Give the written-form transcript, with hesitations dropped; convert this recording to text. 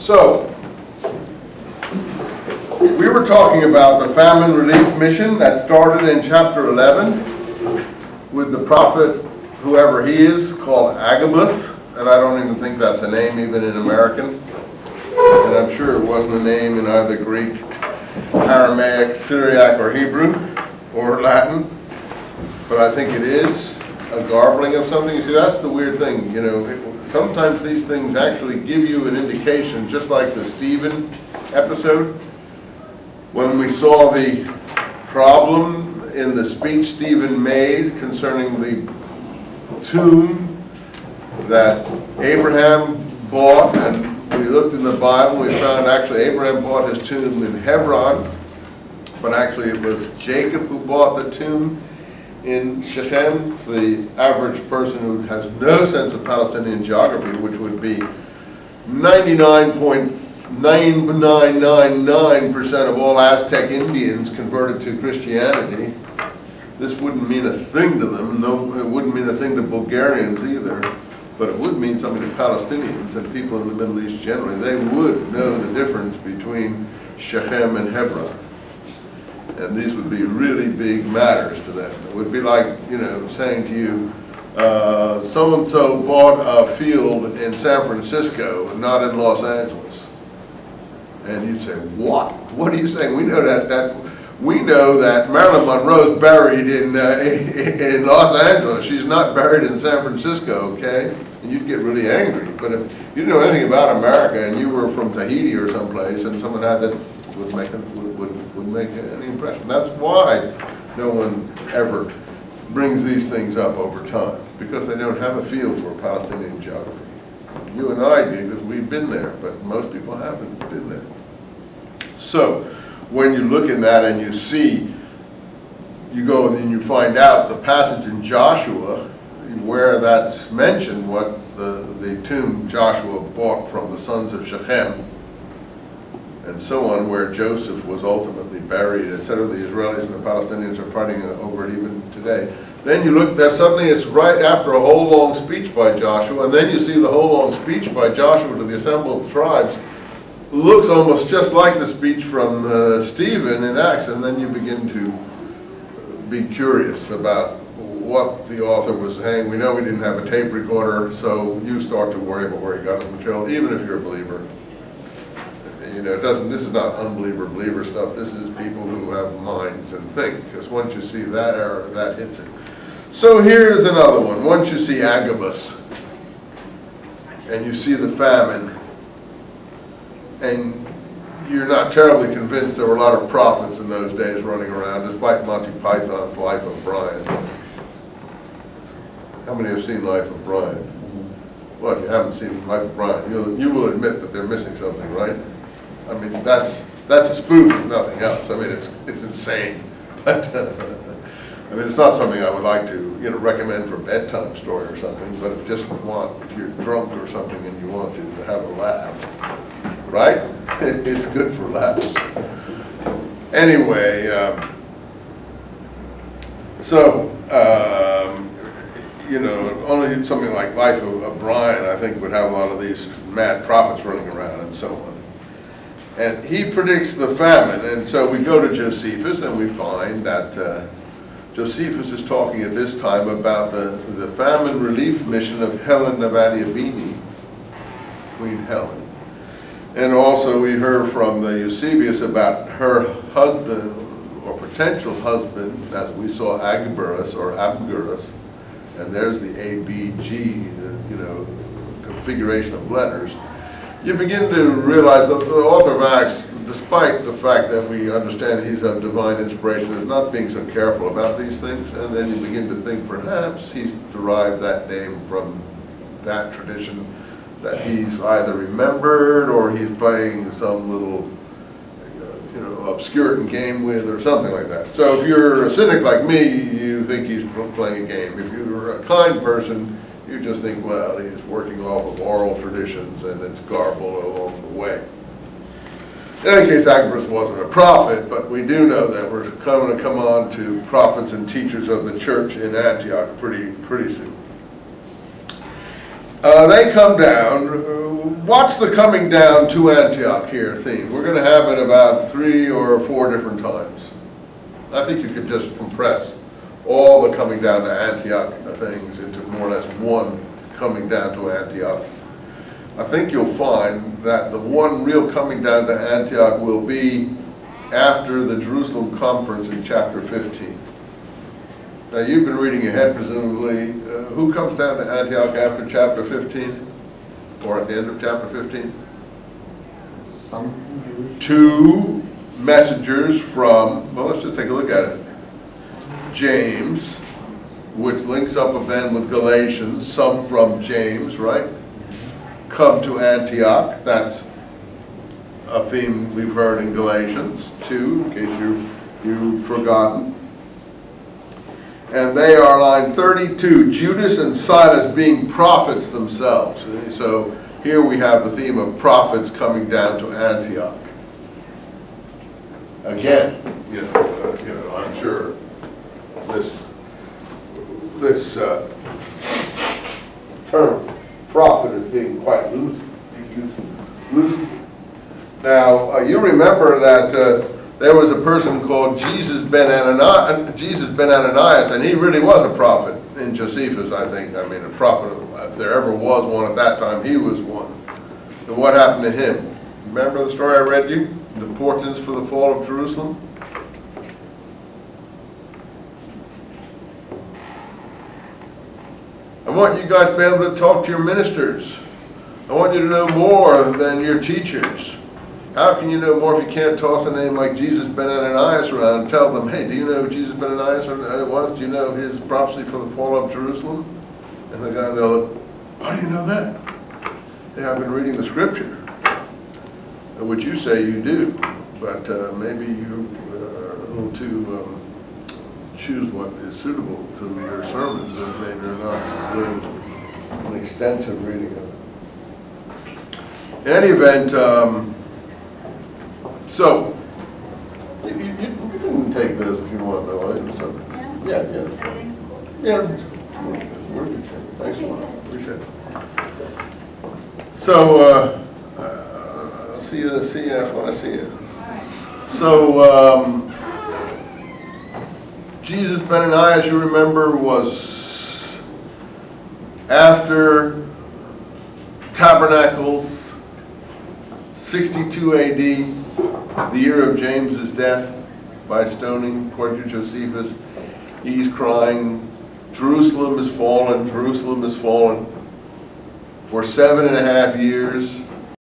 So, we were talking about the famine relief mission that started in chapter 11 with the prophet, whoever he is, called Agabus, and I don't even think that's a name even in American, and I'm sure it wasn't a name in either Greek, Aramaic, Syriac, or Hebrew, or Latin, but I think it is a garbling of something. You see, that's the weird thing, you know, sometimes these things actually give you an indication, just like the Stephen episode, when we saw the problem in the speech Stephen made concerning the tomb that Abraham bought, and we looked in the Bible, we found actually Abraham bought his tomb in Hebron, but actually it was Jacob who bought the tomb in Shechem. The average person who has no sense of Palestinian geography, which would be 99.9999% of all Aztec Indians converted to Christianity, this wouldn't mean a thing to them. No, it wouldn't mean a thing to Bulgarians either, but it would mean something to Palestinians and people in the Middle East generally. They would know the difference between Shechem and Hebron. And these would be really big matters to them. It would be like, you know, saying to you, so-and-so bought a field in San Francisco, not in Los Angeles. And you'd say, what? What are you saying? We know that Marilyn Monroe's buried in Los Angeles. She's not buried in San Francisco, okay? And you'd get really angry. But if you didn't know anything about America and you were from Tahiti or someplace and someone had that, would make any impression. That's why no one ever brings these things up over time, because they don't have a feel for Palestinian geography. You and I do, because we've been there, but most people haven't been there. So when you look in that and you see, you go and you find out the passage in Joshua where that's mentioned, what the tomb Joshua bought from the sons of Shechem, and so on, where Joseph was ultimately buried, etc. The Israelis and the Palestinians are fighting over it even today. Then you look there, suddenly it's right after a whole long speech by Joshua, and then you see the whole long speech by Joshua to the assembled tribes. Looks almost just like the speech from Stephen in Acts, and then you begin to be curious about what the author was saying. We know we didn't have a tape recorder, so you start to worry about where he got his material, even if you're a believer. You know, this is not unbeliever-believer stuff. This is people who have minds and think, because once you see that error, that hits it. So here's another one. Once you see Agabus, and you see the famine, and you're not terribly convinced there were a lot of prophets in those days running around, despite Monty Python's Life of Brian. How many have seen Life of Brian? Well, if you haven't seen Life of Brian, you will admit that they're missing something, right? I mean, that's a spoof if nothing else. I mean, it's insane, but I mean, it's not something I would like to, you know, recommend for a bedtime story or something. But if you're drunk or something and you want to have a laugh, right? It's good for laughs. Anyway, you know, only something like Life of Brian, I think, would have a lot of these mad prophets running around and so on. And he predicts the famine, and so we go to Josephus and we find that Josephus is talking at this time about the famine relief mission of Helen of Adiabene, Queen Helen. And also we heard from the Eusebius about her husband, or potential husband, as we saw Agabus or Abgarus, and there's the ABG, you know, configuration of letters. You begin to realize that the author of Acts, despite the fact that we understand he's of divine inspiration, is not being so careful about these things, and then you begin to think perhaps he's derived that name from that tradition that he's either remembered or he's playing some little, you know, obscure game with or something like that. So if you're a cynic like me, you think he's playing a game. If you're a kind person, you just think, well, he's working off of oral traditions and it's garbled along the way. In any case, Agabus wasn't a prophet, but we do know that we're going to come on to prophets and teachers of the church in Antioch pretty soon. They come down what's the coming down to Antioch here theme? We're going to have it about 3 or 4 different times. I think you could just compress all the coming down to Antioch things into more or less one coming down to Antioch. I think you'll find that the one real coming down to Antioch will be after the Jerusalem conference in chapter 15. Now you've been reading ahead presumably. Who comes down to Antioch after chapter 15? Or at the end of chapter 15? Some 2 messengers from, well, let's just take a look at it. James, which links up then with Galatians, some from James, right? Come to Antioch. That's a theme we've heard in Galatians 2, in case you've forgotten. And they are line 32, Judas and Silas being prophets themselves. So here we have the theme of prophets coming down to Antioch. Again, I'm sure this term prophet is being quite loose. Now, you remember that there was a person called Jesus ben Ananias, and he really was a prophet in Josephus, I think. I mean, a prophet, if there ever was one at that time, he was one. And what happened to him? Remember the story I read you? The portents for the fall of Jerusalem? I want you guys to be able to talk to your ministers. I want you to know more than your teachers. How can you know more if you can't toss a name like Jesus ben Ananias around and tell them, hey, do you know who Jesus ben Ananias was? Do you know his prophecy for the fall of Jerusalem? And the guy, they'll look, how do you know that? Yeah, I've been reading the scripture. Which you say you do, but maybe you're a little too choose what is suitable to your sermons, and maybe you're not doing an extensive reading of it. In any event, so you can take those if you want, though. Yeah. Thanks a lot. Appreciate it. So. See you when I see you. So, Jesus ben Ananias, you remember, was after Tabernacles, 62 AD, the year of James's death by stoning, according to Josephus. He's crying, Jerusalem is fallen, Jerusalem is fallen. For 7.5 years,